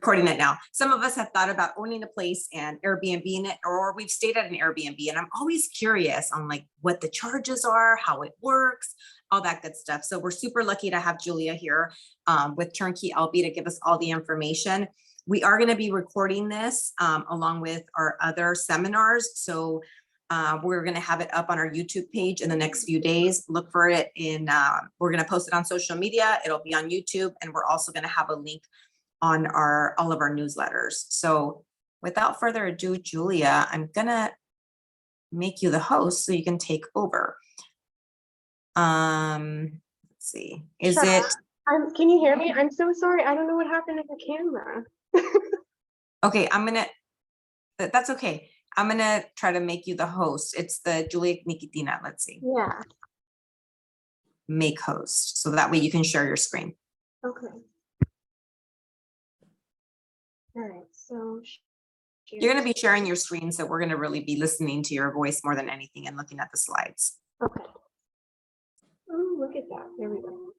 recording it now. Some of us have thought about owning a place and Airbnb-ing it, or we've stayed at an Airbnb, and I'm always curious on like what the charges are, how it works, all that good stuff. So we're super lucky to have Julia here with Turnkey LB to give us all the information. We are going to be recording this along with our other seminars. So we're going to have it up on our YouTube page in the next few days. Look for it in, we're going to post it on social media. It'll be on YouTube. And we're also going to have a link on all of our newsletters. So without further ado, Julia, I'm going to make you the host so you can take over. Let's see. Is sure. it? Can you hear me? I'm so sorry. I don't know what happened to the camera. Okay, that's okay. I'm gonna try to make you the host. It's the Julia Nikitina. Let's see. Yeah. Make host. So that way you can share your screen. Okay. All right. So you're gonna be sharing your screen. So we're gonna really be listening to your voice more than anything and looking at the slides. Okay. Oh, look at that. There we go.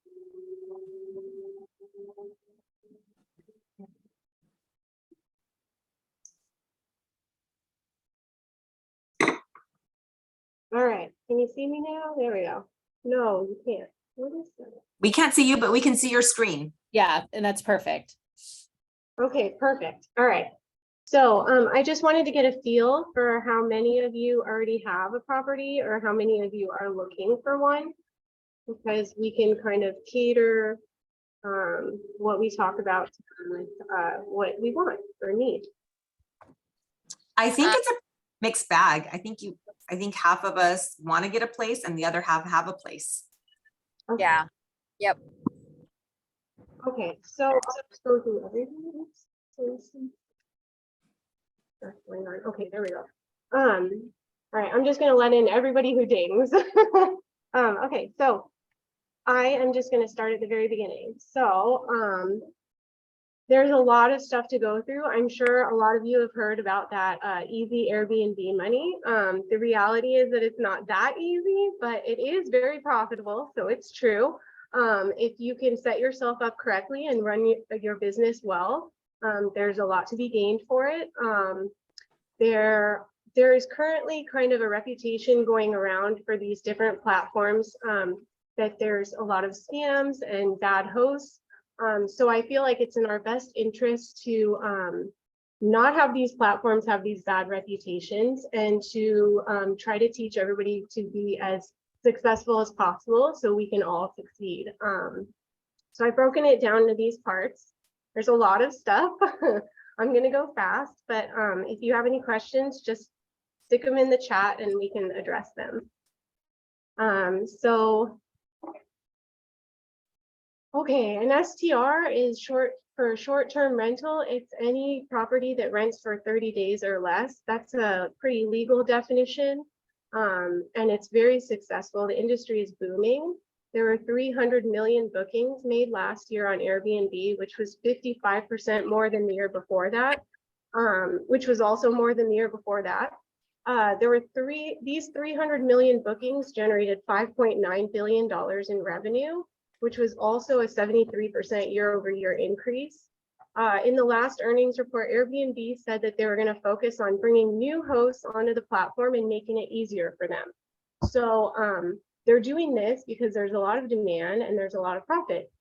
All right. Can you see me now? There we go. No, you can't. What is that? We can't see you, but we can see your screen. Yeah, and that's perfect. Okay, perfect. All right. So I just wanted to get a feel for how many of you already have a property or how many of you are looking for one, because we can kind of cater what we talk about with what we want or need. I think it's a mixed bag. I think half of us want to get a place and the other half have a place. Okay. Yeah. Yep. Okay, so I'll just go through everything. Okay, there we go. All right, I'm just gonna let in everybody who dings. Okay, so I am just gonna start at the very beginning. So there's a lot of stuff to go through. I'm sure a lot of you have heard about that easy Airbnb money. The reality is that it's not that easy, but it is very profitable, so it's true. If you can set yourself up correctly and run your business well, there's a lot to be gained for it. There is currently kind of a reputation going around for these different platforms that there's a lot of scams and bad hosts. So I feel like it's in our best interest to not have these platforms have these bad reputations and to try to teach everybody to be as successful as possible so we can all succeed. So I've broken it down into these parts. There's a lot of stuff. I'm going to go fast, but if you have any questions, just stick them in the chat and we can address them. Okay, an STR is short for short-term rental. It's any property that rents for 30 days or less. That's a pretty legal definition, and it's very successful. The industry is booming. There were 300 million bookings made last year on Airbnb, which was 55% more than the year before that, which was also more than the year before that. These 300 million bookings generated $5.9 billion in revenue, which was also a 73% year-over-year increase. In the last earnings report, Airbnb said that they were going to focus on bringing new hosts onto the platform and making it easier for them. So they're doing this because there's a lot of demand and there's a lot of profit.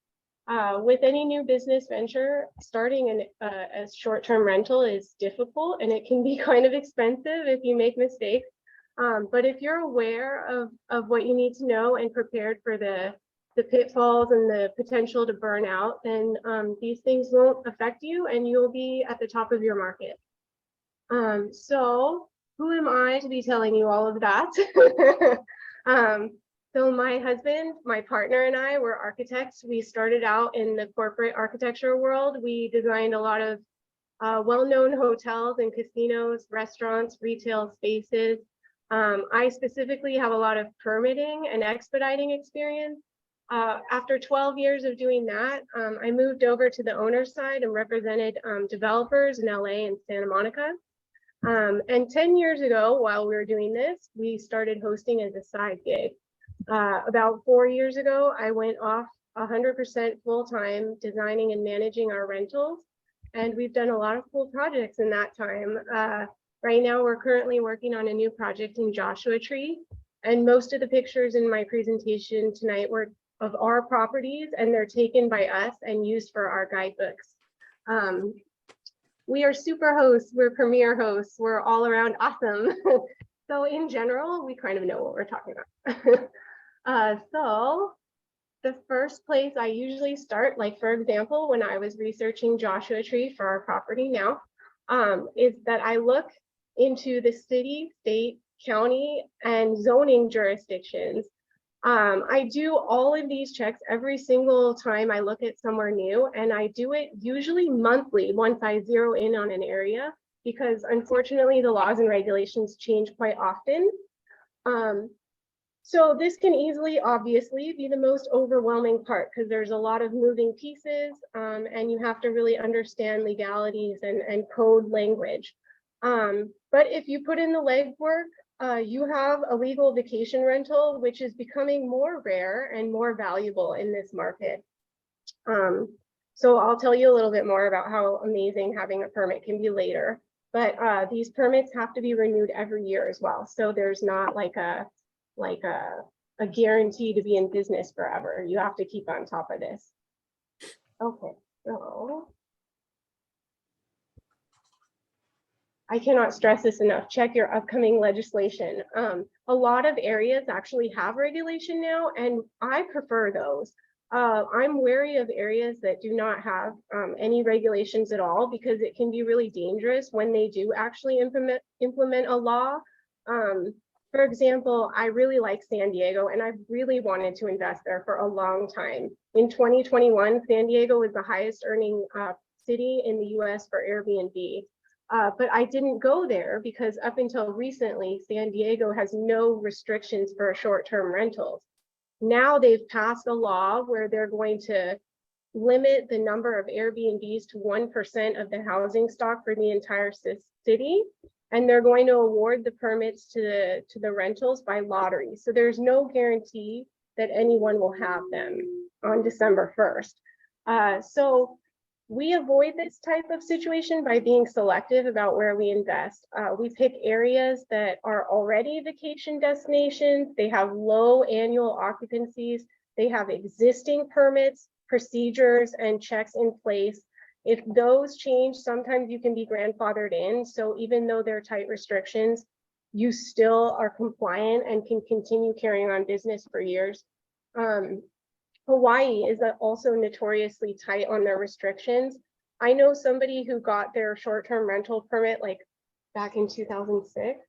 With any new business venture, starting a short-term rental is difficult and it can be kind of expensive if you make mistakes. But if you're aware of what you need to know and prepared for the pitfalls and the potential to burn out, then these things won't affect you and you'll be at the top of your market. So who am I to be telling you all of that? So my husband, my partner, and I were architects. We started out in the corporate architecture world. We designed a lot of well-known hotels and casinos, restaurants, retail spaces. I specifically have a lot of permitting and expediting experience. After 12 years of doing that, I moved over to the owner's side and represented developers in LA and Santa Monica. And 10 years ago, while we were doing this, we started hosting as a side gig. About 4 years ago, I went off 100% full-time designing and managing our rentals. and we've done a lot of cool projects in that time. Right now, we're currently working on a new project in Joshua Tree, and most of the pictures in my presentation tonight were of our properties, and they're taken by us and used for our guidebooks. We are super hosts, we're premier hosts, we're all around awesome. So in general, we kind of know what we're talking about. So the first place I usually start, like for example, when I was researching Joshua Tree for our property now, is that I look into the city, state, county, and zoning jurisdictions. I do all of these checks every single time I look at somewhere new, and I do it usually monthly once I zero in on an area, because unfortunately the laws and regulations change quite often. So this can easily, obviously, be the most overwhelming part because there's a lot of moving pieces, and you have to really understand legalities and code language. But if you put in the legwork, you have a legal vacation rental, which is becoming more rare and more valuable in this market. So I'll tell you a little bit more about how amazing having a permit can be later. But these permits have to be renewed every year as well. So there's not like a guarantee to be in business forever. You have to keep on top of this. Okay, so I cannot stress this enough. Check your upcoming legislation. A lot of areas actually have regulation now, and I prefer those. I'm wary of areas that do not have any regulations at all, because it can be really dangerous when they do actually implement a law. For example, I really like San Diego, and I've really wanted to invest there for a long time. In 2021, San Diego was the highest earning city in the US for Airbnb. But I didn't go there because up until recently, San Diego has no restrictions for short-term rentals. Now they've passed a law where they're going to limit the number of Airbnbs to 1% of the housing stock for the entire city. And they're going to award the permits to the rentals by lottery. So there's no guarantee that anyone will have them on December 1st. So we avoid this type of situation by being selective about where we invest. We pick areas that are already vacation destinations. They have low annual occupancies. They have existing permits, procedures, and checks in place. If those change, sometimes you can be grandfathered in. So even though there are tight restrictions, you still are compliant and can continue carrying on business for years. Hawaii is also notoriously tight on their restrictions. I know somebody who got their short-term rental permit like back in 2006.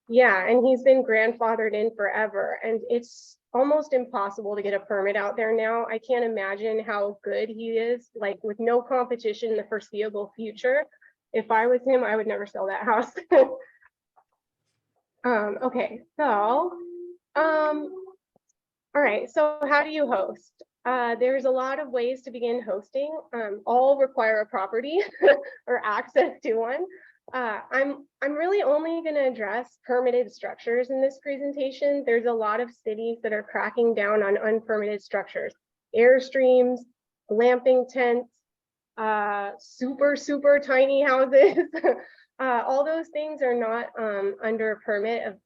Yeah, and he's been grandfathered in forever, and it's almost impossible to get a permit out there now. I can't imagine how good he is, like with no competition in the foreseeable future. If I was him, I would never sell that house. Okay, so, all right, so how do you host? There's a lot of ways to begin hosting. All require a property or access to one. I'm really only going to address permitted structures in this presentation. There's a lot of cities that are cracking down on unpermitted structures, airstreams, glamping tents, super tiny houses. All those things are not under a permit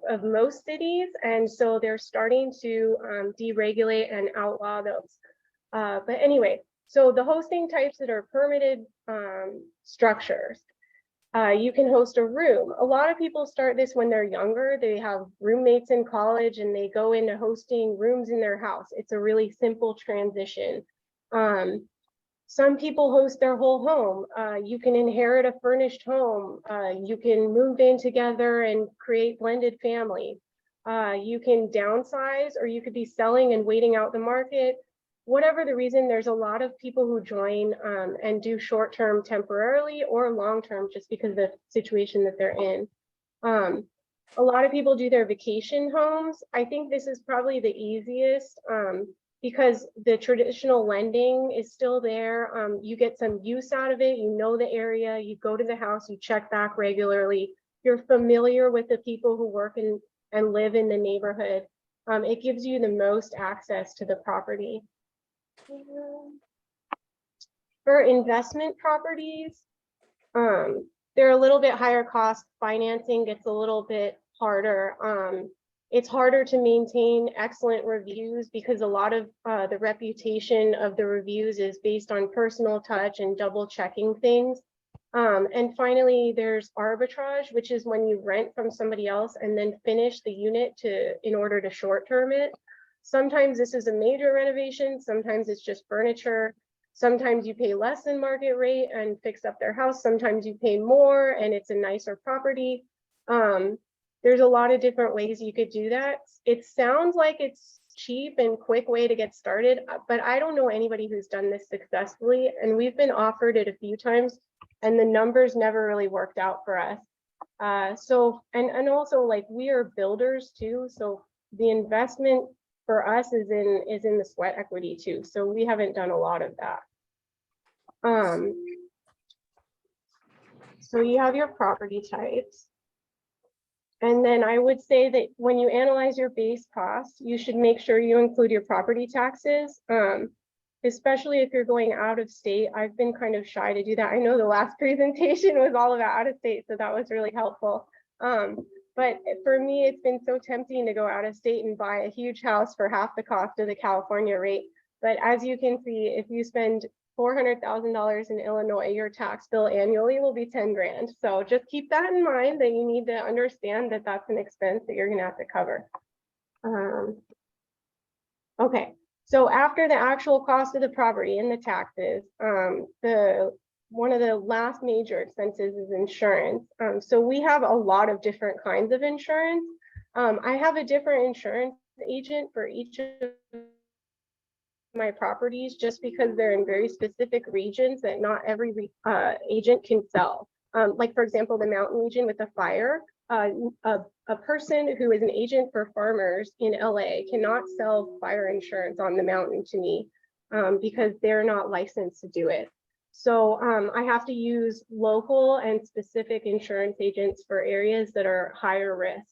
of most cities, and so they're starting to deregulate and outlaw those. But anyway, so the hosting types that are permitted structures. You can host a room. A lot of people start this when they're younger. They have roommates in college and they go into hosting rooms in their house. It's a really simple transition. Some people host their whole home. You can inherit a furnished home. You can move in together and create blended family. You can downsize, or you could be selling and waiting out the market. Whatever the reason, there's a lot of people who join and do short-term temporarily or long-term just because of the situation that they're in. A lot of people do their vacation homes. I think this is probably the easiest because the traditional lending is still there. You get some use out of it. You know the area, you go to the house, you check back regularly. You're familiar with the people who work and live in the neighborhood. It gives you the most access to the property. For investment properties, they're a little bit higher cost. Financing gets a little bit harder. It's harder to maintain excellent reviews because a lot of the reputation of the reviews is based on personal touch and double checking things. And finally, there's arbitrage, which is when you rent from somebody else and then finish the unit in order to short term it. Sometimes this is a major renovation, sometimes it's just furniture. Sometimes you pay less than market rate and fix up their house. Sometimes you pay more and it's a nicer property. There's a lot of different ways you could do that. It sounds like it's cheap and quick way to get started, but I don't know anybody who's done this successfully. And we've been offered it a few times and the numbers never really worked out for us. And also like we are builders too. So the investment for us is in the sweat equity too. So we haven't done a lot of that. So you have your property types. And then I would say that when you analyze your base costs, you should make sure you include your property taxes, especially if you're going out of state. I've been kind of shy to do that. I know the last presentation was all about out of state, so that was really helpful. But for me, it's been so tempting to go out of state and buy a huge house for half the cost of the California rate. But as you can see, if you spend $400,000 in Illinois, your tax bill annually will be 10 grand. So just keep that in mind, that you need to understand that that's an expense that you're gonna have to cover. Okay, so after the actual cost of the property and the taxes, one of the last major expenses is insurance. So we have a lot of different kinds of insurance. I have a different insurance agent for each of my properties just because they're in very specific regions that not every agent can sell. Like for example, the mountain region with the fire, a person who is an agent for farmers in LA cannot sell fire insurance on the mountain to me because they're not licensed to do it. So I have to use local and specific insurance agents for areas that are higher risk.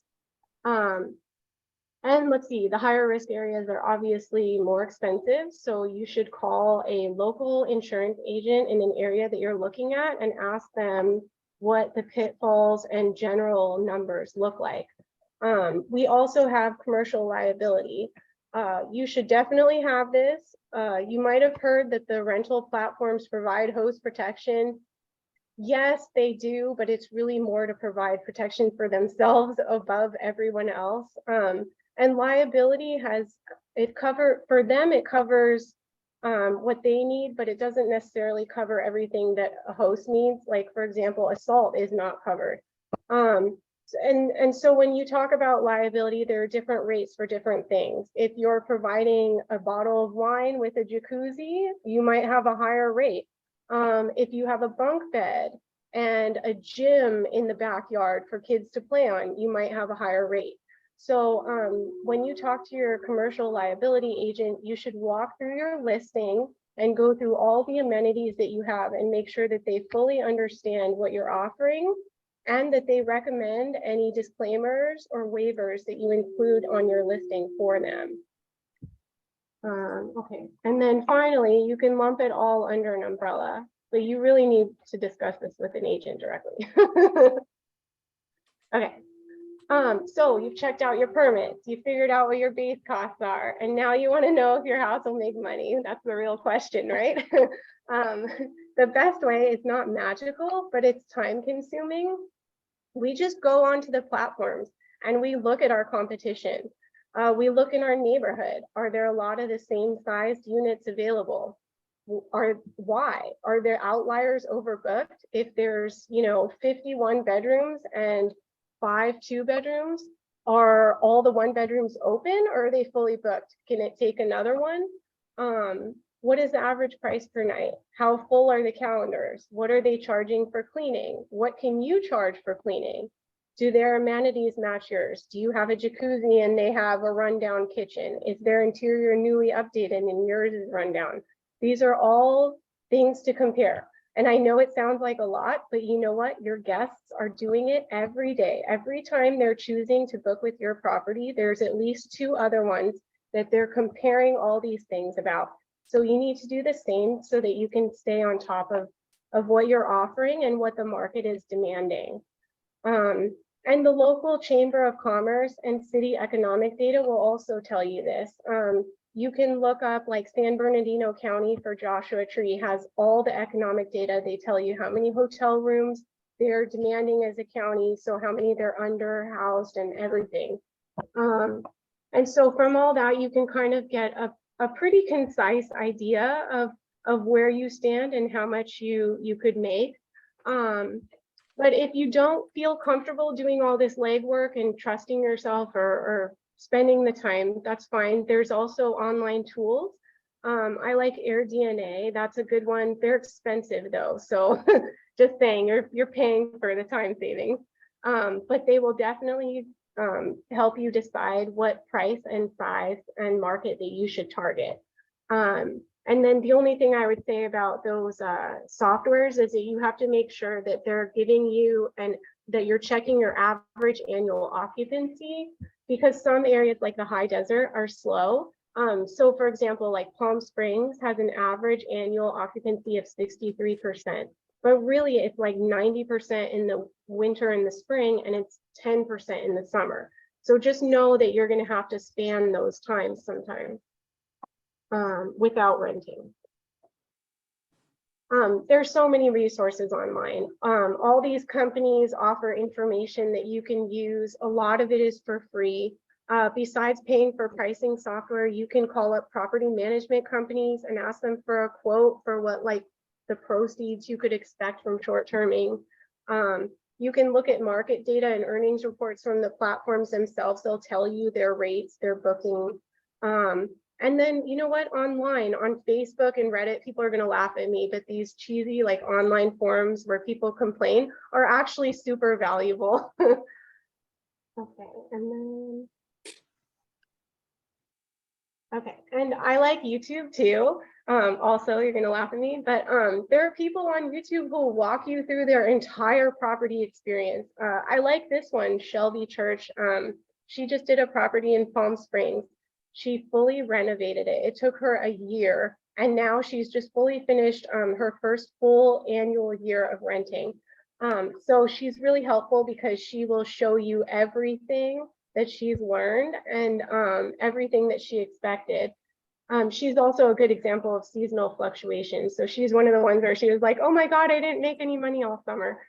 And let's see, the higher risk areas are obviously more expensive. So you should call a local insurance agent in an area that you're looking at and ask them what the pitfalls and general numbers look like. We also have commercial liability. You should definitely have this. You might have heard that the rental platforms provide host protection. Yes, they do, but it's really more to provide protection for themselves above everyone else. And liability for them, it covers what they need, but it doesn't necessarily cover everything that a host needs. Like for example, assault is not covered. And so when you talk about liability, there are different rates for different things. If you're providing a bottle of wine with a jacuzzi, you might have a higher rate. If you have a bunk bed and a gym in the backyard for kids to play on, you might have a higher rate. So when you talk to your commercial liability agent, you should walk through your listing and go through all the amenities that you have and make sure that they fully understand what you're offering and that they recommend any disclaimers or waivers that you include on your listing for them. Okay, and then finally, you can lump it all under an umbrella, but you really need to discuss this with an agent directly. Okay. So you've checked out your permits, you figured out what your base costs are, and now you want to know if your house will make money. That's the real question, right? The best way is not magical, but it's time consuming. We just go onto the platforms and we look at our competition. We look in our neighborhood. Are there a lot of the same sized units available? Why? Are there outliers overbooked? If there's, 51 bedrooms and 5 2-bedrooms, are all the 1-bedrooms open or are they fully booked? Can it take another one? What is the average price per night? How full are the calendars? What are they charging for cleaning? What can you charge for cleaning? Do their amenities match yours? Do you have a jacuzzi and they have a rundown kitchen? Is their interior newly updated and yours is rundown? These are all things to compare. And I know it sounds like a lot, but you know what? Your guests are doing it every day. Every time they're choosing to book with your property, there's at least 2 other ones that they're comparing all these things about. So you need to do the same so that you can stay on top of what you're offering and what the market is demanding. And the local Chamber of Commerce and city economic data will also tell you this. You can look up like San Bernardino County for Joshua Tree has all the economic data. They tell you how many hotel rooms they're demanding as a county, so how many they're under housed and everything. And so from all that, you can kind of get a pretty concise idea of where you stand and how much you could make. But if you don't feel comfortable doing all this legwork and trusting yourself or spending the time, that's fine. There's also online tools. I like AirDNA. That's a good one. They're expensive though. So just saying, you're paying for the time savings. But they will definitely help you decide what price and size and market that you should target. And then the only thing I would say about those softwares is that you have to make sure that they're giving you and that you're checking your average annual occupancy, because some areas like the high desert are slow. So for example, like Palm Springs has an average annual occupancy of 63%, but really it's like 90% in the winter and the spring, and it's 10% in the summer. So just know that you're going to have to span those times sometimes. Without renting. There's so many resources online. All these companies offer information that you can use. A lot of it is for free. Besides paying for pricing software, you can call up property management companies and ask them for a quote for what like the proceeds you could expect from short-terming. You can look at market data and earnings reports from the platforms themselves. They'll tell you their rates, their booking. And then, you know what, online, on Facebook and Reddit, people are going to laugh at me, but these cheesy like online forums where people complain are actually super valuable. Okay, and then, okay, and I like YouTube too. Also, you're going to laugh at me, but there are people on YouTube who will walk you through their entire property experience. I like this one, Shelby Church. She just did a property in Palm Springs. She fully renovated it. It took her a year, and now she's just fully finished her first full annual year of renting. So she's really helpful because she will show you everything that she's learned and everything that she expected. She's also a good example of seasonal fluctuations. So she's one of the ones where she was like, oh my God, I didn't make any money all summer.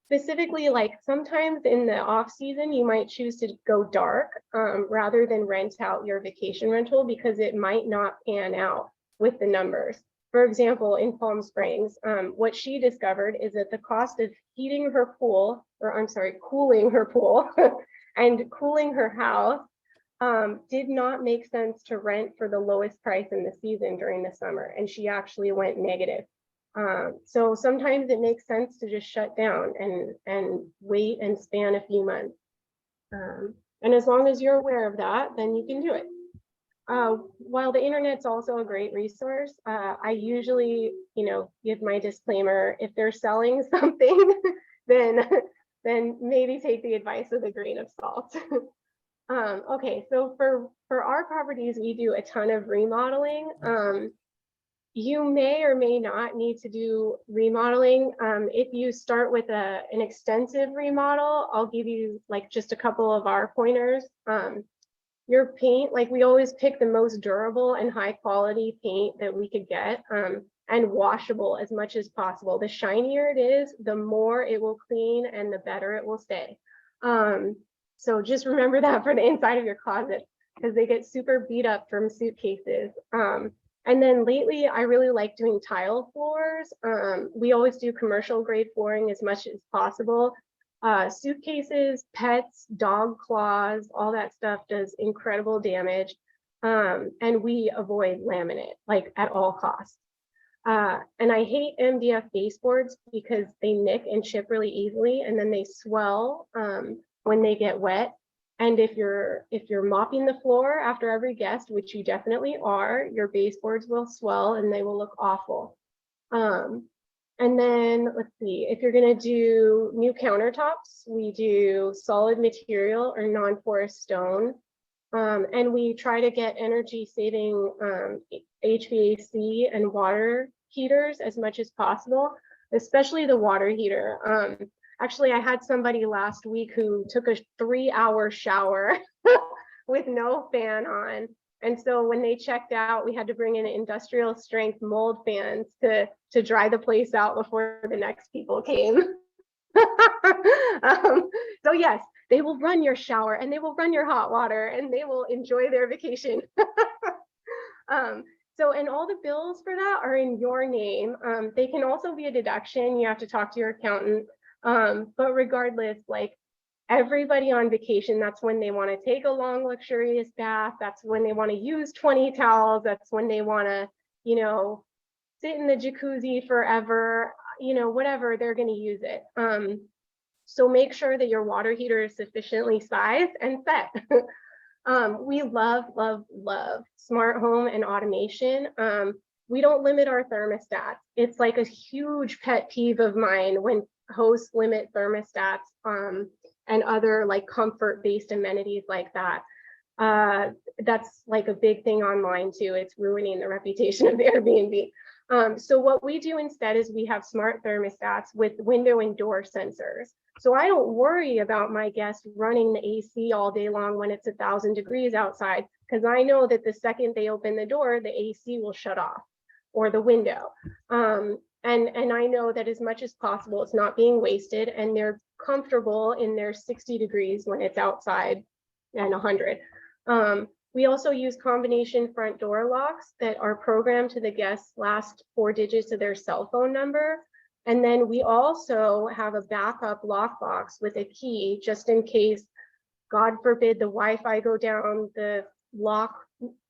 Specifically, like sometimes in the off season, you might choose to go dark rather than rent out your vacation rental because it might not pan out with the numbers. For example, in Palm Springs, what she discovered is that the cost of heating her pool, or I'm sorry, cooling her pool and cooling her house did not make sense to rent for the lowest price in the season during the summer. And she actually went negative. So sometimes it makes sense to just shut down and wait and span a few months. And as long as you're aware of that, then you can do it. While the internet's also a great resource, I usually, give my disclaimer, if they're selling something, then maybe take the advice with a grain of salt. Okay, so for our properties, we do a ton of remodeling. You may or may not need to do remodeling. If you start with an extensive remodel, I'll give you like just a couple of our pointers. Your paint, like we always pick the most durable and high quality paint that we could get and washable as much as possible. The shinier it is, the more it will clean and the better it will stay. So just remember that for the inside of your closet because they get super beat up from suitcases. And then lately, I really like doing tile floors. We always do commercial grade flooring as much as possible. Suitcases, pets, dog claws, all that stuff does incredible damage. And we avoid laminate, like at all costs. And I hate MDF baseboards because they nick and chip really easily, and then they swell when they get wet. And if you're mopping the floor after every guest, which you definitely are, your baseboards will swell and they will look awful. And then let's see, if you're going to do new countertops, we do solid material or non-porous stone. And we try to get energy saving HVAC and water heaters as much as possible, especially the water heater. Actually, I had somebody last week who took a 3-hour shower with no fan on. And so when they checked out, we had to bring in industrial strength mold fans to dry the place out before the next people came. So yes, they will run your shower and they will run your hot water and they will enjoy their vacation. So, and all the bills for that are in your name. They can also be a deduction. You have to talk to your accountant. But regardless, like everybody on vacation, that's when they want to take a long, luxurious bath. That's when they want to use 20 towels. That's when they want to, you know, sit in the jacuzzi forever, you know, whatever, they're going to use it. So make sure that your water heater is sufficiently sized and set. We love, love, love smart home and automation. We don't limit our thermostats. It's like a huge pet peeve of mine when hosts limit thermostats and other like comfort-based amenities like that. That's like a big thing online too. It's ruining the reputation of the Airbnb. So what we do instead is we have smart thermostats with window and door sensors. So I don't worry about my guests running the AC all day long when it's 1,000 degrees outside, because I know that the second they open the door, the AC will shut off or the window. And I know that as much as possible, it's not being wasted and they're comfortable in their 60 degrees when it's outside and 100. We also use combination front door locks that are programmed to the guest's last 4 digits of their cell phone number. And then we also have a backup lockbox with a key just in case, God forbid, the Wi-Fi go down, the lock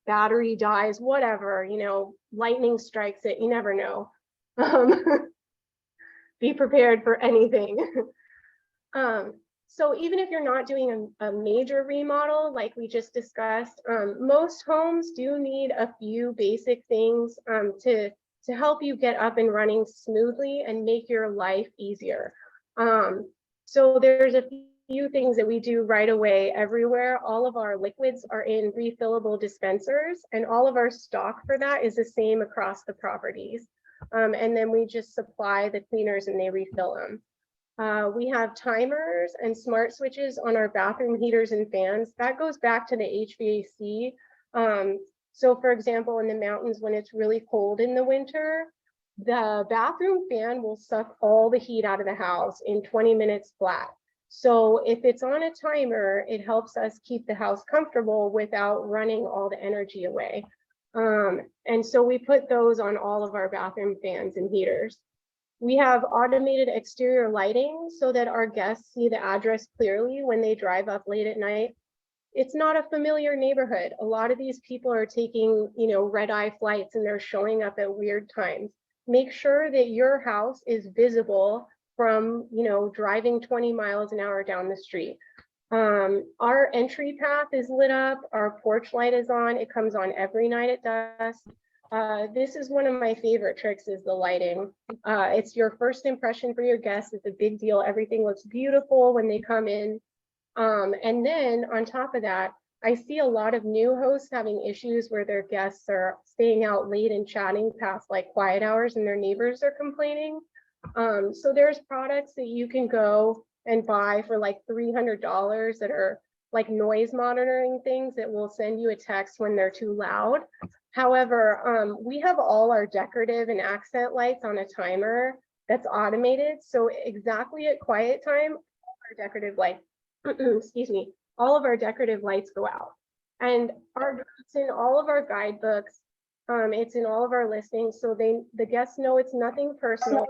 battery dies, whatever, you know, lightning strikes it, you never know. Be prepared for anything. So even if you're not doing a major remodel, like we just discussed, most homes do need a few basic things to help you get up and running smoothly and make your life easier. So there's a few things that we do right away everywhere. All of our liquids are in refillable dispensers, and all of our stock for that is the same across the properties. And then we just supply the cleaners and they refill them. We have timers and smart switches on our bathroom heaters and fans. That goes back to the HVAC. So for example, in the mountains, when it's really cold in the winter, the bathroom fan will suck all the heat out of the house in 20 minutes flat. So if it's on a timer, it helps us keep the house comfortable without running all the energy away. And so we put those on all of our bathroom fans and heaters. We have automated exterior lighting so that our guests see the address clearly when they drive up late at night. It's not a familiar neighborhood. A lot of these people are taking, you know, red-eye flights and they're showing up at weird times. Make sure that your house is visible from, you know, driving 20 miles an hour down the street. Our entry path is lit up. Our porch light is on. It comes on every night at dusk. This is one of my favorite tricks, is the lighting. It's your first impression for your guests. It's a big deal. Everything looks beautiful when they come in. And then on top of that, I see a lot of new hosts having issues where their guests are staying out late and chatting past like quiet hours and their neighbors are complaining. So there's products that you can go and buy for like $300 that are like noise monitoring things that will send you a text when they're too loud. However, we have all our decorative and accent lights on a timer that's automated. So exactly at quiet time, our decorative lights, excuse me, all of our decorative lights go out. And it's in all of our guidebooks. It's in all of our listings. So the guests know it's nothing personal.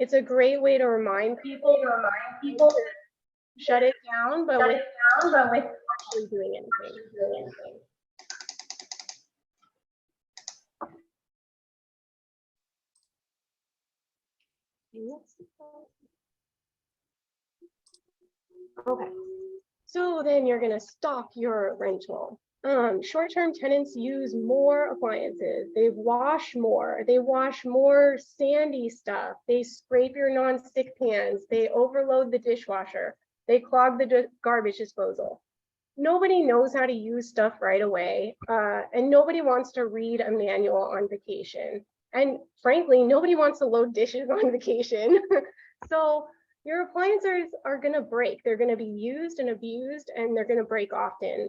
It's a great way to remind people to shut it down, but without actually doing anything. Okay, so then you're going to stock your rental. Short-term tenants use more appliances. They wash more. They wash more sandy stuff. They scrape your non-stick pans. They overload the dishwasher. They clog the garbage disposal. nobody knows how to use stuff right away, and nobody wants to read a manual on vacation. And frankly, nobody wants to load dishes on vacation. So your appliances are going to break. They're going to be used and abused, and they're going to break often.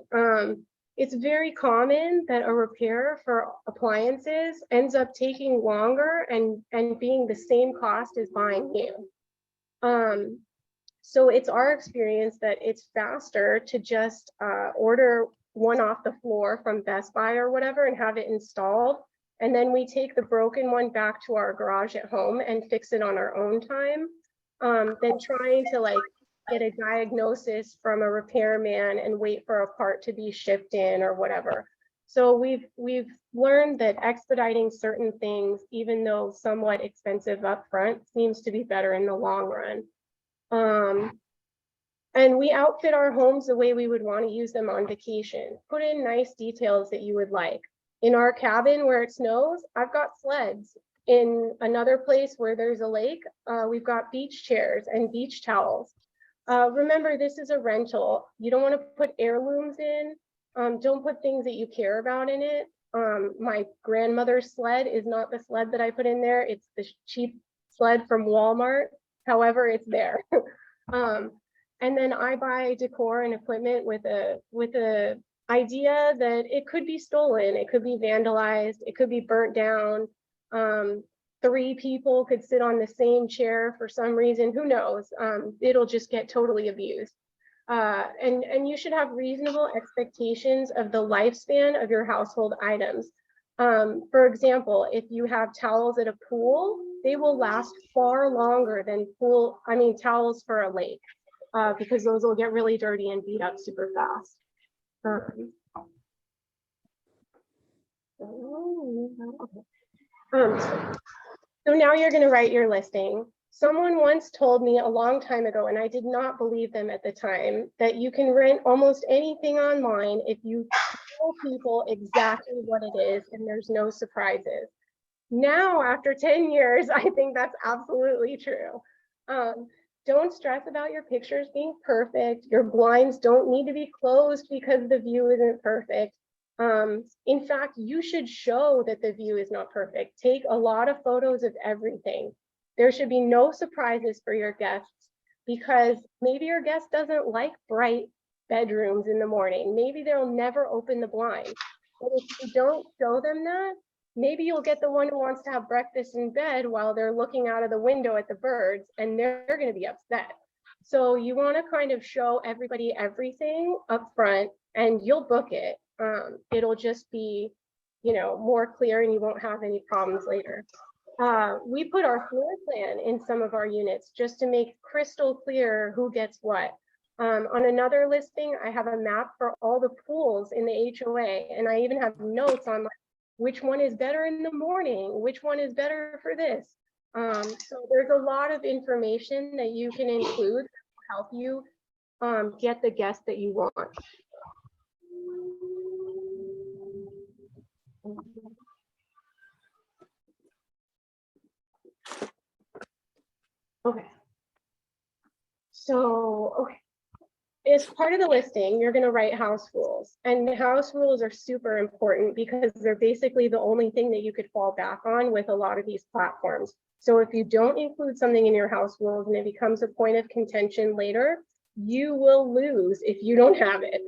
It's very common that a repair for appliances ends up taking longer and being the same cost as buying new. So it's our experience that it's faster to just order one off the floor from Best Buy or whatever and have it installed. And then we take the broken one back to our garage at home and fix it on our own time, than trying to like get a diagnosis from a repairman and wait for a part to be shipped in or whatever. So we've learned that expediting certain things, even though somewhat expensive upfront, seems to be better in the long run. And we outfit our homes the way we would want to use them on vacation. Put in nice details that you would like. In our cabin where it snows, I've got sleds. In another place where there's a lake, we've got beach chairs and beach towels. Remember, this is a rental. You don't want to put heirlooms in. Don't put things that you care about in it. My grandmother's sled is not the sled that I put in there. It's the cheap sled from Walmart. However, it's there. And then I buy decor and equipment with a idea that it could be stolen, it could be vandalized, it could be burnt down. 3 people could sit on the same chair for some reason, who knows? It'll just get totally abused. And you should have reasonable expectations of the lifespan of your household items. For example, if you have towels at a pool, they will last far longer than towels for a lake, because those will get really dirty and beat up super fast. So now you're going to write your listing. Someone once told me a long time ago, and I did not believe them at the time, that you can rent almost anything online if you tell people exactly what it is and there's no surprises. Now, after 10 years, I think that's absolutely true. Don't stress about your pictures being perfect. Your blinds don't need to be closed because the view isn't perfect. In fact, you should show that the view is not perfect. Take a lot of photos of everything. There should be no surprises for your guests, because maybe your guest doesn't like bright bedrooms in the morning. Maybe they'll never open the blind. But if you don't show them that, maybe you'll get the one who wants to have breakfast in bed while they're looking out of the window at the birds, and they're going to be upset. So you want to kind of show everybody everything up front, and you'll book it. It'll just be, more clear, and you won't have any problems later. We put our floor plan in some of our units just to make crystal clear who gets what. On another listing, I have a map for all the pools in the HOA, and I even have notes on which one is better in the morning, which one is better for this. So there's a lot of information that you can include to help you get the guest that you want. Okay. So, as part of the listing, you're going to write house rules, and house rules are super important because they're basically the only thing that you could fall back on with a lot of these platforms. So if you don't include something in your house rules and it becomes a point of contention later, you will lose if you don't have it.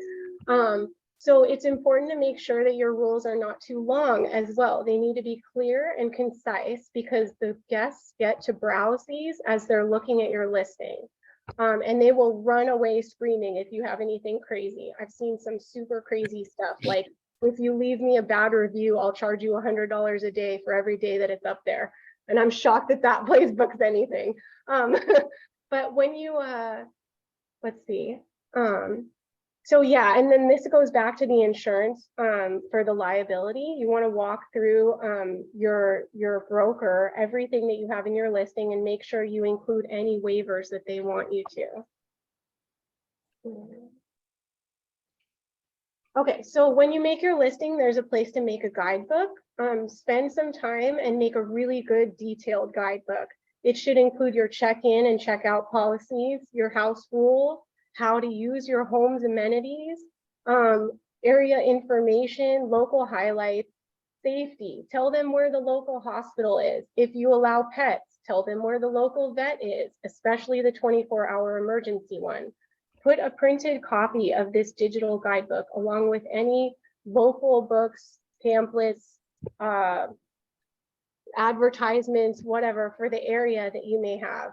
So it's important to make sure that your rules are not too long as well. They need to be clear and concise because the guests get to browse these as they're looking at your listing. And they will run away screaming if you have anything crazy. I've seen some super crazy stuff, like if you leave me a bad review, I'll charge you $100 a day for every day that it's up there. And I'm shocked that that place books anything. But when you, let's see. So yeah, and then this goes back to the insurance for the liability. You want to walk through your broker, everything that you have in your listing, and make sure you include any waivers that they want you to. Okay, so when you make your listing, there's a place to make a guidebook. Spend some time and make a really good detailed guidebook. It should include your check-in and check-out policies, your house rule, how to use your home's amenities, Area information, local highlights, safety, tell them where the local hospital is. If you allow pets, tell them where the local vet is, especially the 24-hour emergency one. Put a printed copy of this digital guidebook along with any local books, pamphlets, advertisements, whatever, for the area that you may have.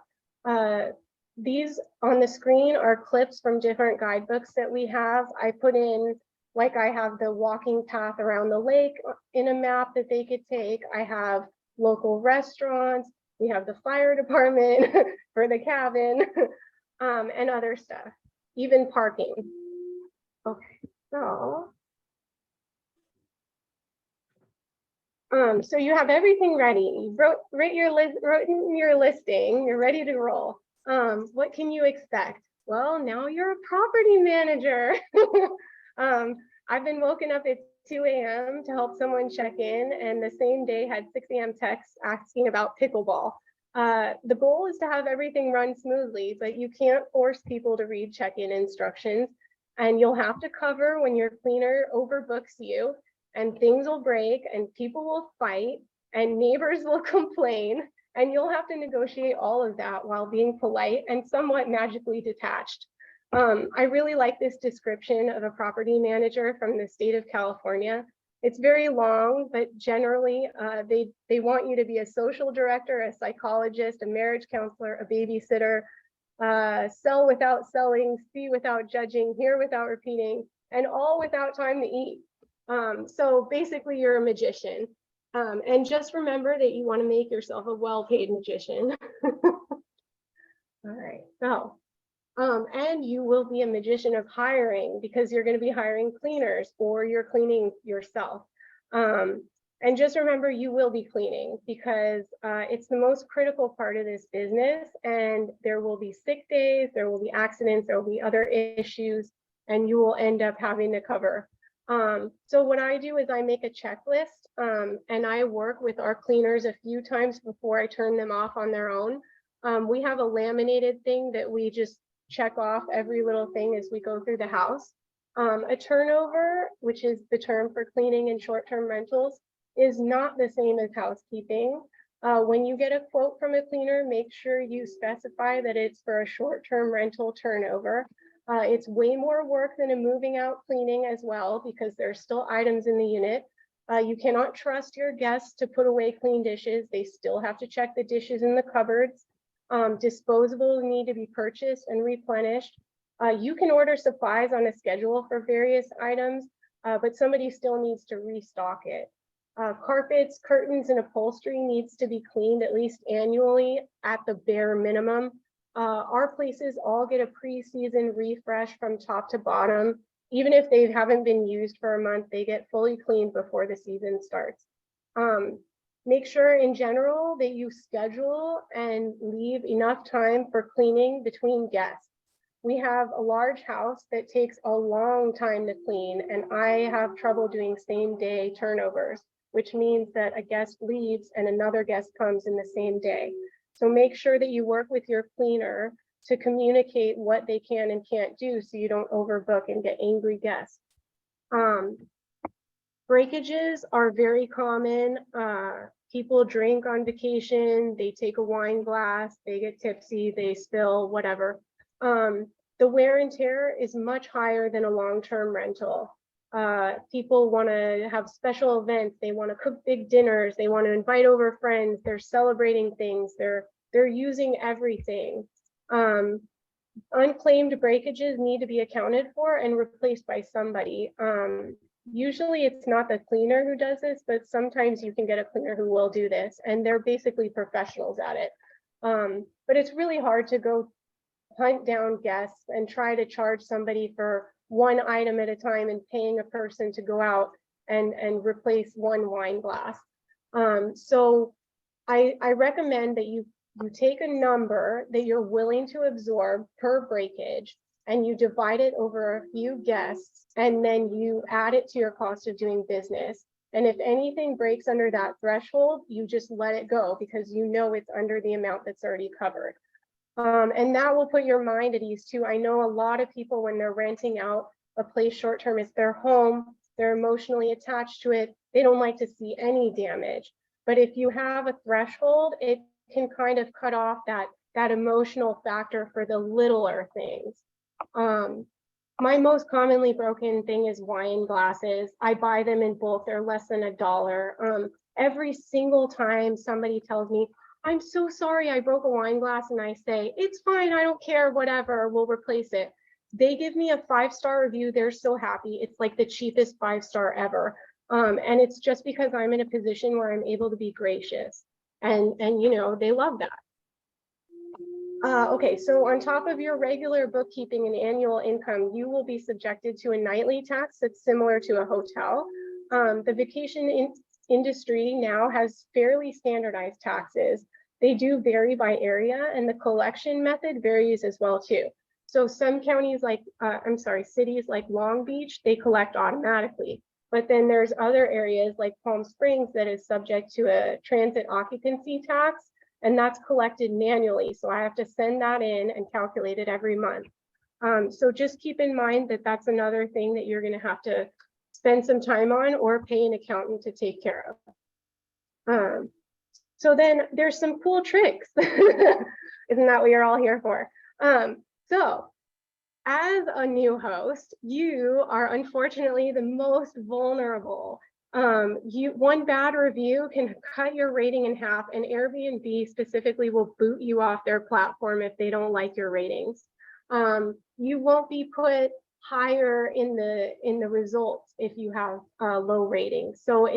These on the screen are clips from different guidebooks that we have. I put in, like I have the walking path around the lake in a map that they could take. I have local restaurants. We have the fire department for the cabin and other stuff, even parking. Okay, so. So you have everything ready. You wrote in your listing, you're ready to roll. What can you expect? Well, now you're a property manager. I've been woken up at 2 a.m. to help someone check in, and the same day had 6 a.m. texts asking about pickleball. The goal is to have everything run smoothly, but you can't force people to read check-in instructions, and you'll have to cover when your cleaner overbooks you, and things will break, and people will fight, and neighbors will complain, and you'll have to negotiate all of that while being polite and somewhat magically detached. I really like this description of a property manager from the state of California. It's very long, but generally they want you to be a social director, a psychologist, a marriage counselor, a babysitter, sell without selling, see without judging, hear without repeating, and all without time to eat. So basically you're a magician. And just remember that you want to make yourself a well-paid magician. All right, so, and you will be a magician of hiring because you're going to be hiring cleaners or you're cleaning yourself. And just remember you will be cleaning because it's the most critical part of this business, and there will be sick days, there will be accidents, there will be other issues, and you will end up having to cover. So what I do is I make a checklist and I work with our cleaners a few times before I turn them off on their own. We have a laminated thing that we just check off every little thing as we go through the house. A turnover, which is the term for cleaning and short-term rentals, is not the same as housekeeping. When you get a quote from a cleaner, make sure you specify that it's for a short-term rental turnover. It's way more work than a moving out cleaning as well, because there's still items in the unit. You cannot trust your guests to put away clean dishes. They still have to check the dishes in the cupboards. Disposables need to be purchased and replenished. You can order supplies on a schedule for various items, but somebody still needs to restock it. Carpets, curtains, and upholstery needs to be cleaned at least annually at the bare minimum. Our places all get a pre-season refresh from top to bottom. Even if they haven't been used for a month, they get fully cleaned before the season starts. Make sure in general that you schedule and leave enough time for cleaning between guests. We have a large house that takes a long time to clean, and I have trouble doing same-day turnovers, which means that a guest leaves and another guest comes in the same day. So make sure that you work with your cleaner to communicate what they can and can't do so you don't overbook and get angry guests. Breakages are very common. People drink on vacation, they take a wine glass, they get tipsy, they spill, whatever. The wear and tear is much higher than a long-term rental. People want to have special events, they want to cook big dinners, they want to invite over friends, they're celebrating things, they're using everything. Unclaimed breakages need to be accounted for and replaced by somebody. Usually it's not the cleaner who does this, but sometimes you can get a cleaner who will do this, and they're basically professionals at it. But it's really hard to go hunt down guests and try to charge somebody for one item at a time and paying a person to go out and replace one wine glass. So I recommend that you take a number that you're willing to absorb per breakage and you divide it over a few guests, and then you add it to your cost of doing business. And if anything breaks under that threshold, you just let it go because you know it's under the amount that's already covered. And that will put your mind at ease too. I know a lot of people when they're renting out a place short-term. It's their home. They're emotionally attached to it. They don't like to see any damage. But if you have a threshold, it can kind of cut off that emotional factor for the littler things. My most commonly broken thing is wine glasses. I buy them in bulk. They're less than $1. Every single time somebody tells me, I'm so sorry I broke a wine glass, and I say, it's fine, I don't care, whatever, we'll replace it. They give me a 5-star review. They're so happy. It's like the cheapest 5-star ever. And it's just because I'm in a position where I'm able to be gracious. And you know, they love that. Okay, so on top of your regular bookkeeping and annual income, you will be subjected to a nightly tax that's similar to a hotel. The vacation industry now has fairly standardized taxes. They do vary by area, and the collection method varies as well too. So some counties like, cities like Long Beach, they collect automatically. But then there's other areas like Palm Springs that is subject to a transit occupancy tax, and that's collected manually. So I have to send that in and calculate it every month. So just keep in mind that that's another thing that you're gonna have to spend some time on or pay an accountant to take care of. So then there's some cool tricks. Isn't that what you're all here for? So as a new host, you are unfortunately the most vulnerable. One bad review can cut your rating in half, and Airbnb specifically will boot you off their platform if they don't like your ratings. You won't be put higher in the results if you have low ratings. So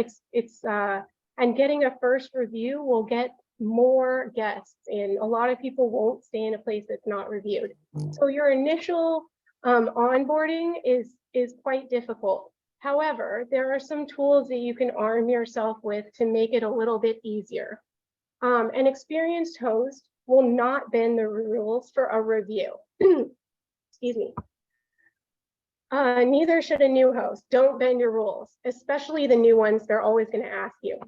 and getting a first review will get more guests, and a lot of people won't stay in a place that's not reviewed. So your initial onboarding is quite difficult. However, there are some tools that you can arm yourself with to make it a little bit easier. An experienced host will not bend the rules for a review. Excuse me. Neither should a new host. Don't bend your rules, especially the new ones. They're always going to ask you.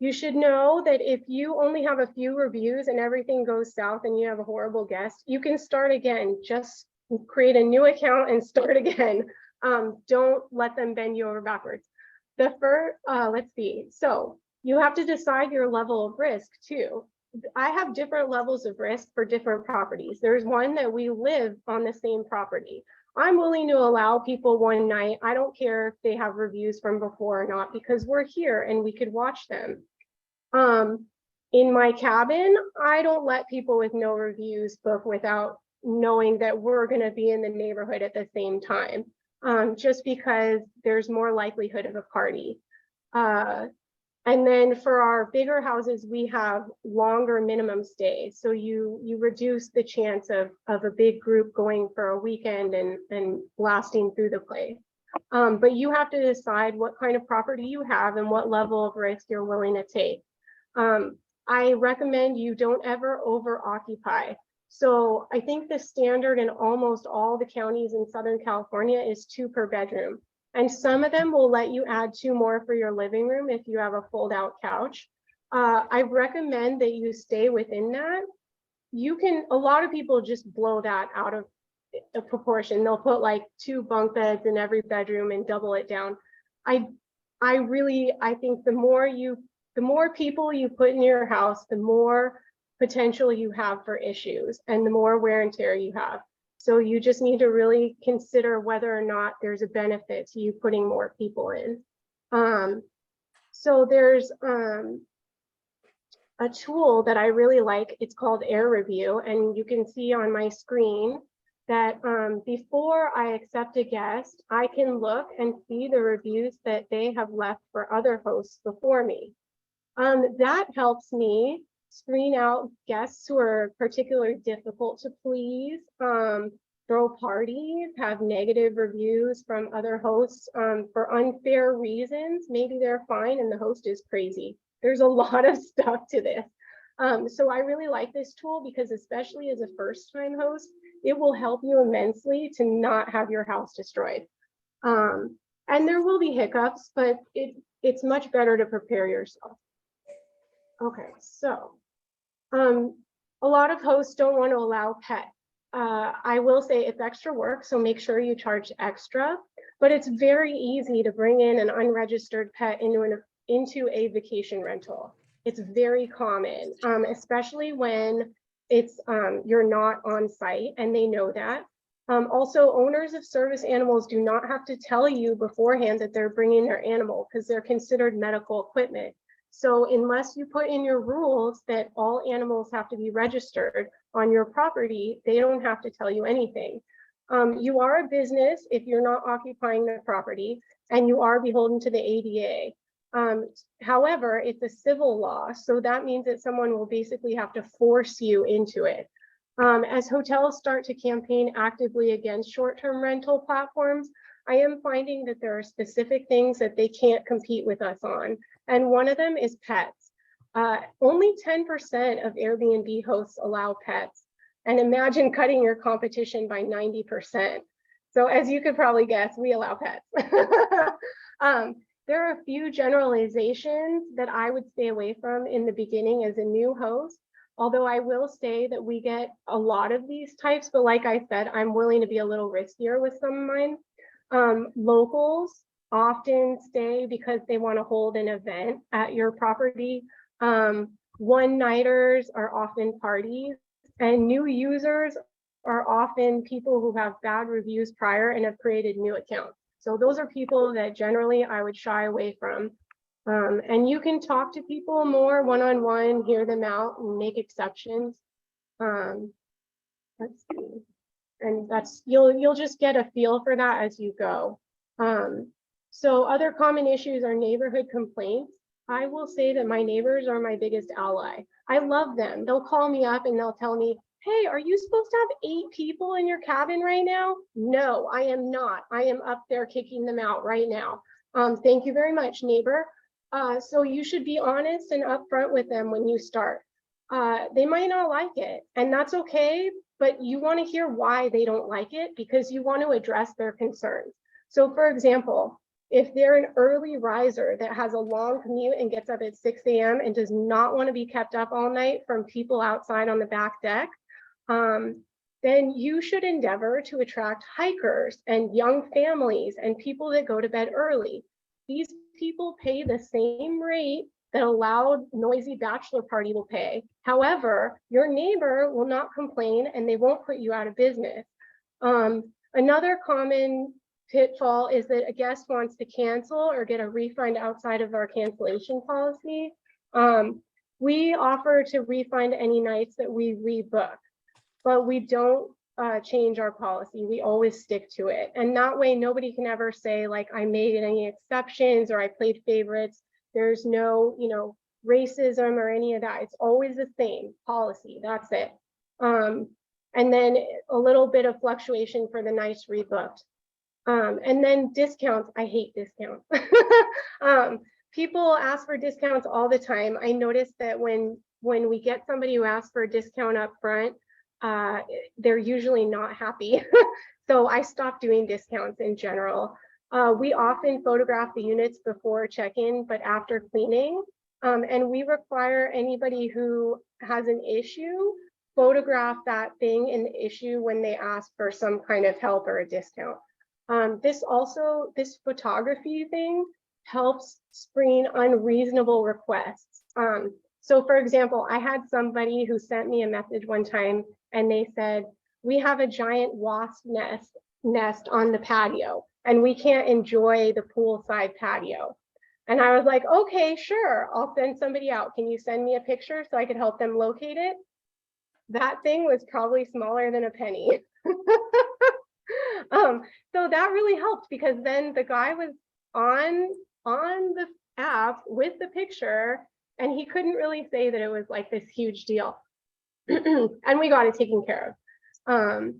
You should know that if you only have a few reviews and everything goes south and you have a horrible guest, you can start again. Just create a new account and start again. Don't let them bend you over backwards. Let's see. So you have to decide your level of risk too. I have different levels of risk for different properties. There's one that we live on the same property. I'm willing to allow people one night. I don't care if they have reviews from before or not, because we're here and we could watch them. In my cabin, I don't let people with no reviews book without knowing that we're going to be in the neighborhood at the same time, just because there's more likelihood of a party. And then for our bigger houses, we have longer minimum stays. So you reduce the chance of a big group going for a weekend and lasting through the place. But you have to decide what kind of property you have and what level of risk you're willing to take. I recommend you don't ever over occupy. So I think the standard in almost all the counties in Southern California is 2 per bedroom. And some of them will let you add 2 more for your living room if you have a fold out couch. I recommend that you stay within that. A lot of people just blow that out of a proportion. They'll put like 2 bunk beds in every bedroom and double it down. I think the more people you put in your house, the more potential you have for issues and the more wear and tear you have. So you just need to really consider whether or not there's a benefit to you putting more people in. So there's a tool that I really like. It's called Air Review, and you can see on my screen that before I accept a guest, I can look and see the reviews that they have left for other hosts before me. That helps me screen out guests who are particularly difficult to please, throw parties, have negative reviews from other hosts for unfair reasons. Maybe they're fine and the host is crazy. There's a lot of stuff to this. So I really like this tool because, especially as a first-time host, it will help you immensely to not have your house destroyed. And there will be hiccups, but it's much better to prepare yourself. Okay, so a lot of hosts don't want to allow pets. I will say it's extra work, so make sure you charge extra, but it's very easy to bring in an unregistered pet into a vacation rental. It's very common, especially when it's you're not on site and they know that. Also, owners of service animals do not have to tell you beforehand that they're bringing their animal because they're considered medical equipment. So unless you put in your rules that all animals have to be registered on your property, they don't have to tell you anything. You are a business if you're not occupying the property, and you are beholden to the ADA. However, it's a civil law, so that means that someone will basically have to force you into it. As hotels start to campaign actively against short-term rental platforms, I am finding that there are specific things that they can't compete with us on. And one of them is pets. Only 10% of Airbnb hosts allow pets. And imagine cutting your competition by 90%. So as you could probably guess, we allow pets. There are a few generalizations that I would stay away from in the beginning as a new host. Although I will say that we get a lot of these types, but like I said, I'm willing to be a little riskier with some of mine. Locals often stay because they want to hold an event at your property. One-nighters are often parties, and new users are often people who have bad reviews prior and have created new accounts. So those are people that generally I would shy away from. And you can talk to people more one-on-one, hear them out, and make exceptions. Let's see. And that's you'll just get a feel for that as you go. So other common issues are neighborhood complaints. I will say that my neighbors are my biggest ally. I love them. They'll call me up and they'll tell me, hey, are you supposed to have 8 people in your cabin right now? No, I am not. I am up there kicking them out right now. Thank you very much, neighbor. So you should be honest and upfront with them when you start. They might not like it, and that's okay, but you want to hear why they don't like it because you want to address their concerns. So for example, if they're an early riser that has a long commute and gets up at 6 a.m. and does not want to be kept up all night from people outside on the back deck, then you should endeavor to attract hikers and young families and people that go to bed early. These people pay the same rate that a loud, noisy bachelor party will pay. However, your neighbor will not complain and they won't put you out of business. Another common pitfall is that a guest wants to cancel or get a refund outside of our cancellation policy. We offer to refund any nights that we rebook, but we don't change our policy. We always stick to it. And that way, nobody can ever say like I made any exceptions or I played favorites. There's no, racism or any of that. It's always the same policy. That's it. And then a little bit of fluctuation for the nights rebooked. And then discounts. I hate discounts. People ask for discounts all the time. I noticed that when we get somebody who asks for a discount up front, they're usually not happy. So I stopped doing discounts in general. We often photograph the units before check-in, but after cleaning. And we require anybody who has an issue photograph that thing in the issue when they ask for some kind of help or a discount. This photography thing helps screen unreasonable requests. So for example, I had somebody who sent me a message one time and they said, we have a giant wasp nest on the patio and we can't enjoy the poolside patio. And I was like, okay, sure, I'll send somebody out. Can you send me a picture so I could help them locate it? That thing was probably smaller than a penny. So that really helped because then the guy was on the app with the picture and he couldn't really say that it was like this huge deal. And we got it taken care of.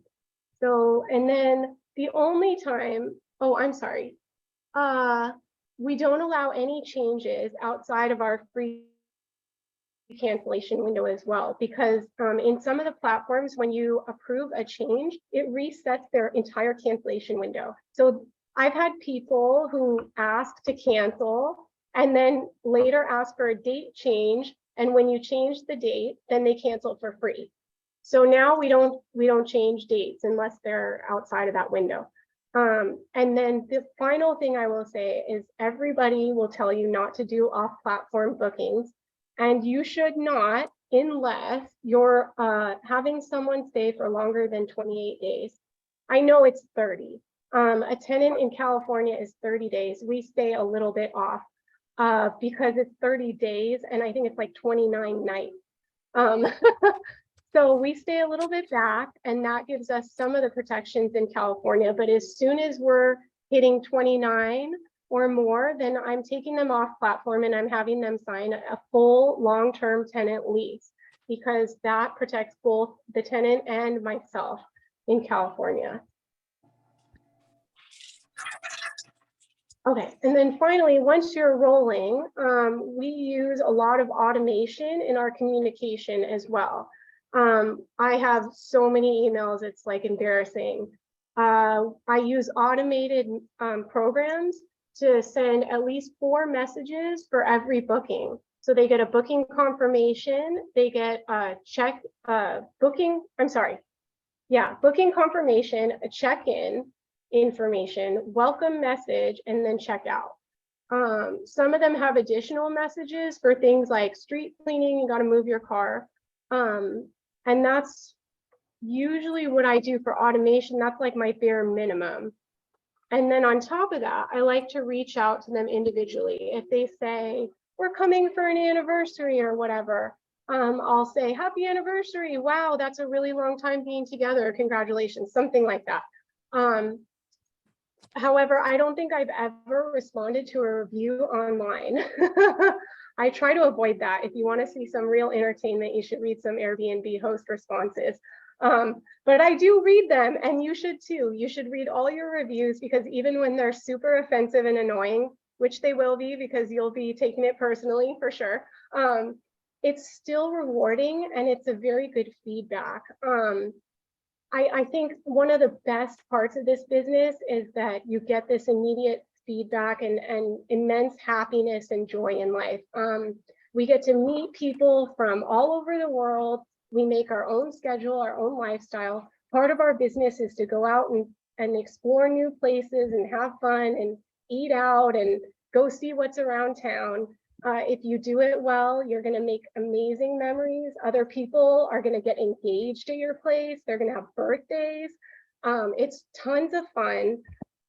And then the only time, I'm sorry. We don't allow any changes outside of our free cancellation window as well, because in some of the platforms, when you approve a change, it resets their entire cancellation window. So I've had people who ask to cancel and then later ask for a date change. And when you change the date, then they cancel for free. So now we don't change dates unless they're outside of that window. And then the final thing I will say is everybody will tell you not to do off-platform bookings, and you should not unless you're having someone stay for longer than 28 days. I know it's 30. A tenant in California is 30 days. We stay a little bit off because it's 30 days and I think it's like 29 nights. So we stay a little bit back, and that gives us some of the protections in California. But as soon as we're hitting 29 or more, then I'm taking them off platform and I'm having them sign a full long-term tenant lease, because that protects both the tenant and myself in California. Okay, and then finally, once you're rolling, we use a lot of automation in our communication as well. I have so many emails, it's like embarrassing. I use automated programs to send at least 4 messages for every booking. So they get a booking confirmation, they get a booking confirmation, a check-in information, welcome message, and then check out. Some of them have additional messages for things like street cleaning, you got to move your car. And that's usually what I do for automation. That's like my bare minimum. And then on top of that, I like to reach out to them individually. If they say, we're coming for an anniversary or whatever, I'll say, happy anniversary. Wow, that's a really long time being together. Congratulations, something like that. However, I don't think I've ever responded to a review online. I try to avoid that. If you want to see some real entertainment, you should read some Airbnb host responses. But I do read them, and you should too. You should read all your reviews, because even when they're super offensive and annoying, which they will be because you'll be taking it personally for sure, it's still rewarding and it's a very good feedback. I think one of the best parts of this business is that you get this immediate feedback and immense happiness and joy in life. We get to meet people from all over the world. We make our own schedule, our own lifestyle. Part of our business is to go out and explore new places and have fun and eat out and go see what's around town. If you do it well, you're going to make amazing memories. Other people are going to get engaged at your place. They're going to have birthdays. It's tons of fun.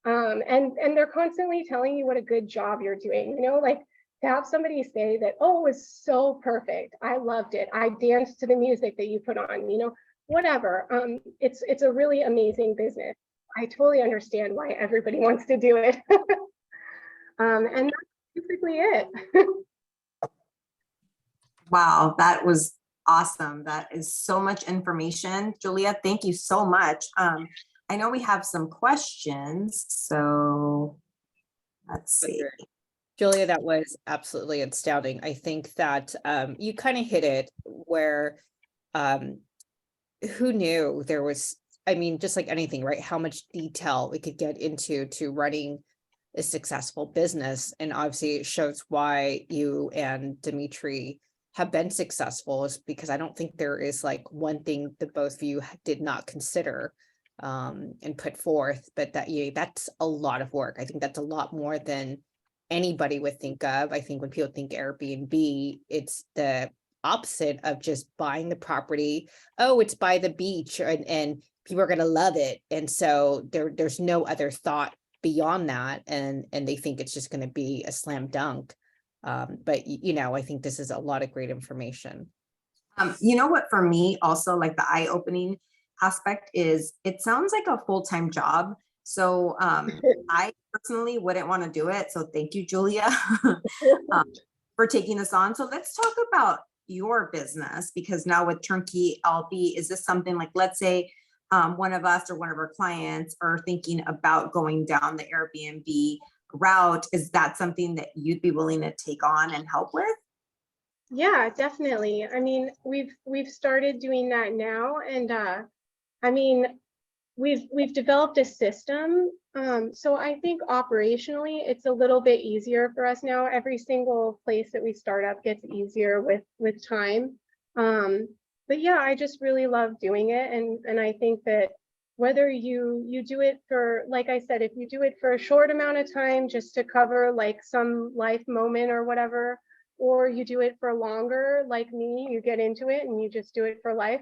And they're constantly telling you what a good job you're doing. You know, like to have somebody say that, oh, it was so perfect. I loved it. I danced to the music that you put on, you know, whatever. It's a really amazing business. I totally understand why everybody wants to do it. And that's basically it. Wow, that was awesome. That is so much information. Julia, thank you so much. I know we have some questions, so let's see. Julia, that was absolutely astounding. I think that you kind of hit it where who knew there was, I mean, just like anything, right? How much detail we could get into to running a successful business. And obviously it shows why you and Dimitri have been successful, is because I don't think there is like one thing that both of you did not consider and put forth, but that's a lot of work. I think that's a lot more than anybody would think of. I think when people think Airbnb, it's the opposite of just buying the property. Oh, it's by the beach and people are going to love it. And so there's no other thought beyond that. And they think it's just going to be a slam dunk. But you know, I think this is a lot of great information. You know what, for me also, like the eye-opening aspect is it sounds like a full-time job. So I personally wouldn't want to do it. So thank you, Julia, for taking this on. So let's talk about your business, because now with Turnkey LB, is this something like, let's say one of us or one of our clients are thinking about going down the Airbnb route, is that something that you'd be willing to take on and help with? Yeah, definitely. I mean, we've started doing that now, and I mean, we've developed a system. So I think operationally, it's a little bit easier for us now. Every single place that we start up gets easier with time. but yeah, I just really love doing it. And I think that whether you do it for, like I said, if you do it for a short amount of time just to cover like some life moment or whatever, or you do it for longer, like me, you get into it and you just do it for life.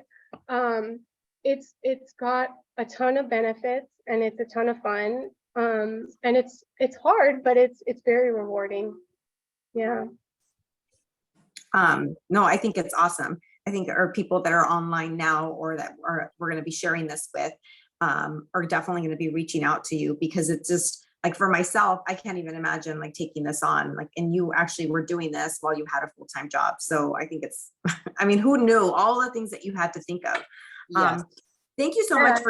It's got a ton of benefits and it's a ton of fun. And it's hard, but it's very rewarding. Yeah. No, I think it's awesome. I think our people that are online now or that we're going to be sharing this with are definitely going to be reaching out to you, because it's just like, for myself, I can't even imagine like taking this on, like, and you actually were doing this while you had a full-time job. So I think it's, I mean, who knew all the things that you had to think of? Yes. Thank you so much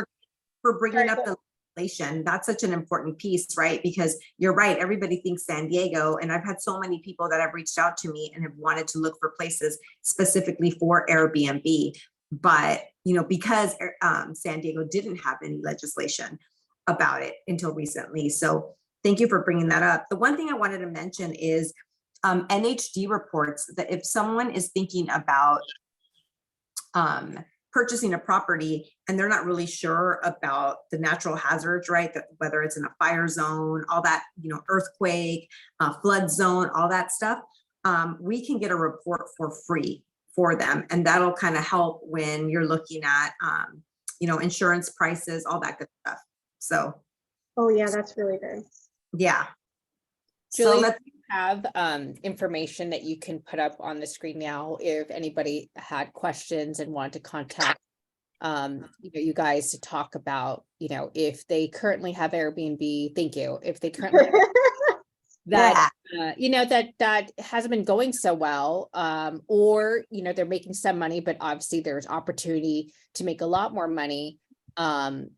for bringing up the legislation. That's such an important piece, right? Because you're right, everybody thinks San Diego, and I've had so many people that have reached out to me and have wanted to look for places specifically for Airbnb. But, you know, because San Diego didn't have any legislation about it until recently. So thank you for bringing that up. The one thing I wanted to mention is NHD reports that if someone is thinking about purchasing a property and they're not really sure about the natural hazards, right? That whether it's in a fire zone, all that, you know, earthquake, flood zone, all that stuff, we can get a report for free for them. And that'll kind of help when you're looking at, you know, insurance prices, all that good stuff. So. Oh yeah, that's really good. Yeah. Julie, So let's have information that you can put up on the screen now if anybody had questions and wanted to contact you know, you guys to talk about, you know, if they currently have Airbnb. Thank you. If they currently that you know, that hasn't been going so well, or you know, they're making some money, but obviously there's opportunity to make a lot more money, and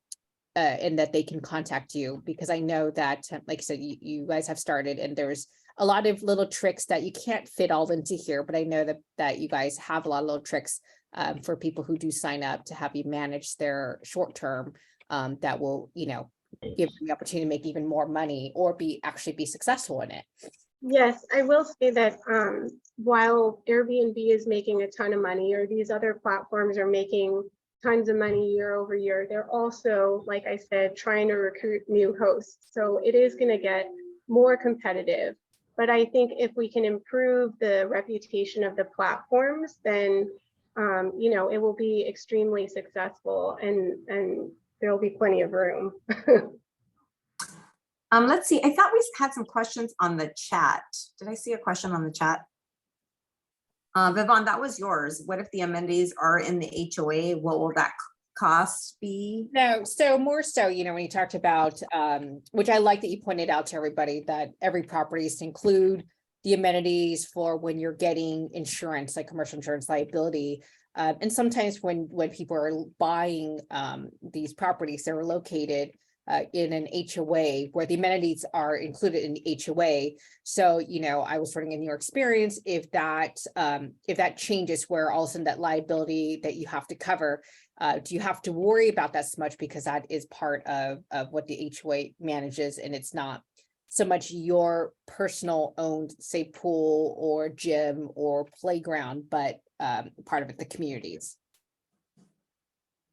that they can contact you, because I know that, like I said, you guys have started, and there's a lot of little tricks that you can't fit all into here, but I know that you guys have a lot of little tricks for people who do sign up to have you manage their short term, that will, you know, give them the opportunity to make even more money or actually be successful in it. Yes, I will say that while Airbnb is making a ton of money, or these other platforms are making tons of money year over year, they're also, like I said, trying to recruit new hosts. So it is going to get more competitive. But I think if we can improve the reputation of the platforms, then you know, it will be extremely successful, and there'll be plenty of room. let's see. I thought we had some questions on the chat. Did I see a question on the chat? Vivon, that was yours. What if the amenities are in the HOA? What will that cost be? No, so more so, you know, when you talked about, which I like that you pointed out to everybody, that every property is to include the amenities for when you're getting insurance, like commercial insurance liability. And sometimes when people are buying these properties, they're located in an HOA where the amenities are included in the HOA. So, you know, I was wondering, in your experience, if that changes, where all of a sudden that liability that you have to cover, do you have to worry about that so much, because that is part of what the HOA manages, and it's not so much your personal owned, say, pool or gym or playground, but part of it, the communities.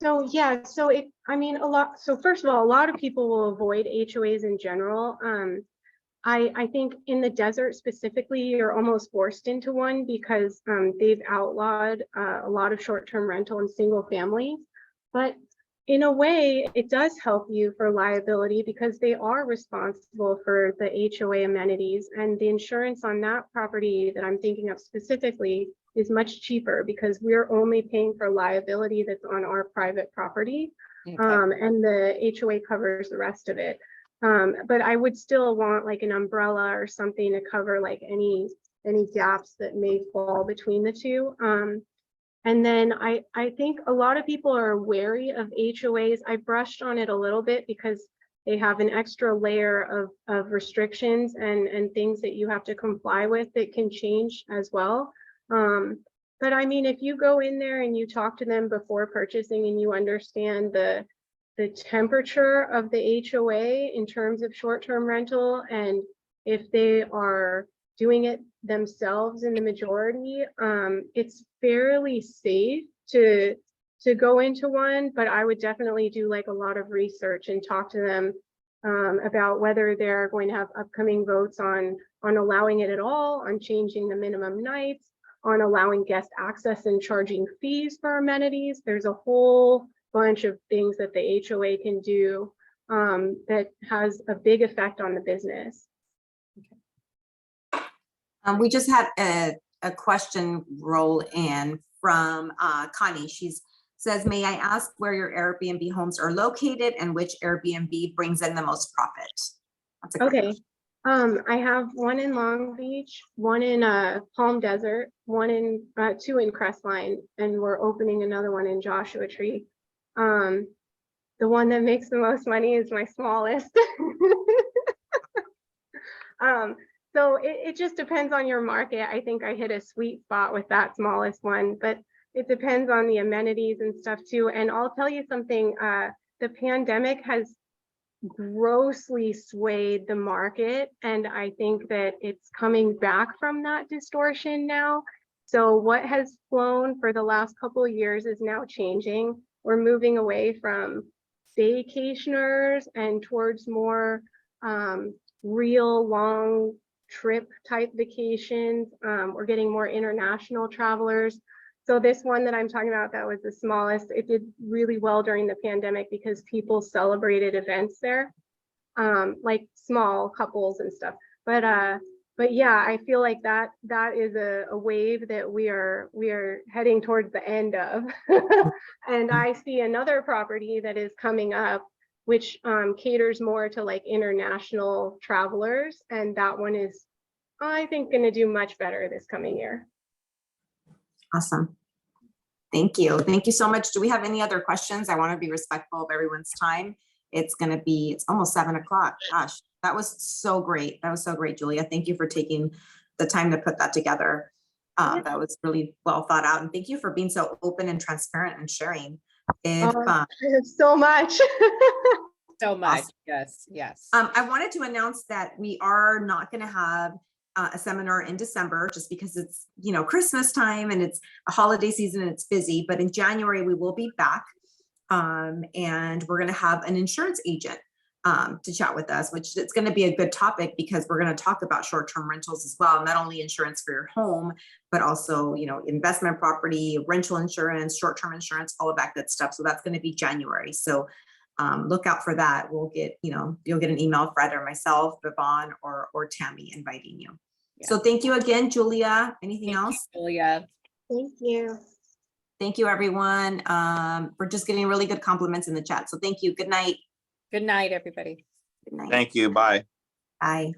So yeah, so I mean, so first of all, a lot of people will avoid HOAs in general. I think in the desert specifically, you're almost forced into one, because they've outlawed a lot of short-term rental and single family. But in a way, it does help you for liability, because they are responsible for the HOA amenities, and the insurance on that property that I'm thinking of specifically is much cheaper, because we're only paying for liability that's on our private property. Okay. And the HOA covers the rest of it. But I would still want like an umbrella or something to cover like any gaps that may fall between the two. And then I think a lot of people are wary of HOAs. I brushed on it a little bit because they have an extra layer of restrictions and things that you have to comply with that can change as well. But I mean, if you go in there and you talk to them before purchasing and you understand the temperature of the HOA in terms of short-term rental, and if they are doing it themselves in the majority, it's fairly safe to go into one, but I would definitely do like a lot of research and talk to them about whether they're going to have upcoming votes on allowing it at all, on changing the minimum nights, on allowing guest access and charging fees for amenities. There's a whole bunch of things that the HOA can do that has a big effect on the business. We just had a question roll in from Connie. She says, may I ask where your Airbnb homes are located and which Airbnb brings in the most profit? That's a great Okay. question. I have one in Long Beach, one in Palm Desert, two in Crestline, and we're opening another one in Joshua Tree. The one that makes the most money is my smallest. So it just depends on your market. I think I hit a sweet spot with that smallest one, but it depends on the amenities and stuff too. And I'll tell you something, the pandemic has grossly swayed the market, and I think that it's coming back from that distortion now. So what has flown for the last couple of years is now changing. We're moving away from staycationers and towards more real long trip type vacations. We're getting more international travelers. So this one that I'm talking about, that was the smallest, it did really well during the pandemic because people celebrated events there, like small couples and stuff. But yeah, I feel like that is a wave that we are heading towards the end of. And I see another property that is coming up, which caters more to like international travelers. And that one is, I think, going to do much better this coming year. Awesome. Thank you. Thank you so much. Do we have any other questions? I want to be respectful of everyone's time. It's almost 7 o'clock. Gosh, that was so great. That was so great, Julia. Thank you for taking the time to put that together. That was really well thought out. And thank you for being so open and transparent and sharing. So much. So much. Awesome. Yes. I wanted to announce that we are not going to have a seminar in December just because it's, Christmas time and it's a holiday season and it's busy. But in January, we will be back. And we're going to have an insurance agent to chat with us, which it's going to be a good topic because we're going to talk about short-term rentals as well. Not only insurance for your home, but also, investment property, rental insurance, short-term insurance, all of that good stuff. So that's going to be January. So look out for that. We'll get, you'll get an email, Fred or myself, Vivon or Tammy inviting you. Yeah. So thank you again, Julia. Anything else? Julia. Thank you. Thank you, everyone. We're just getting really good compliments in the chat. So thank you. Good night. Good night, everybody. Good night. Thank you. Bye. Bye.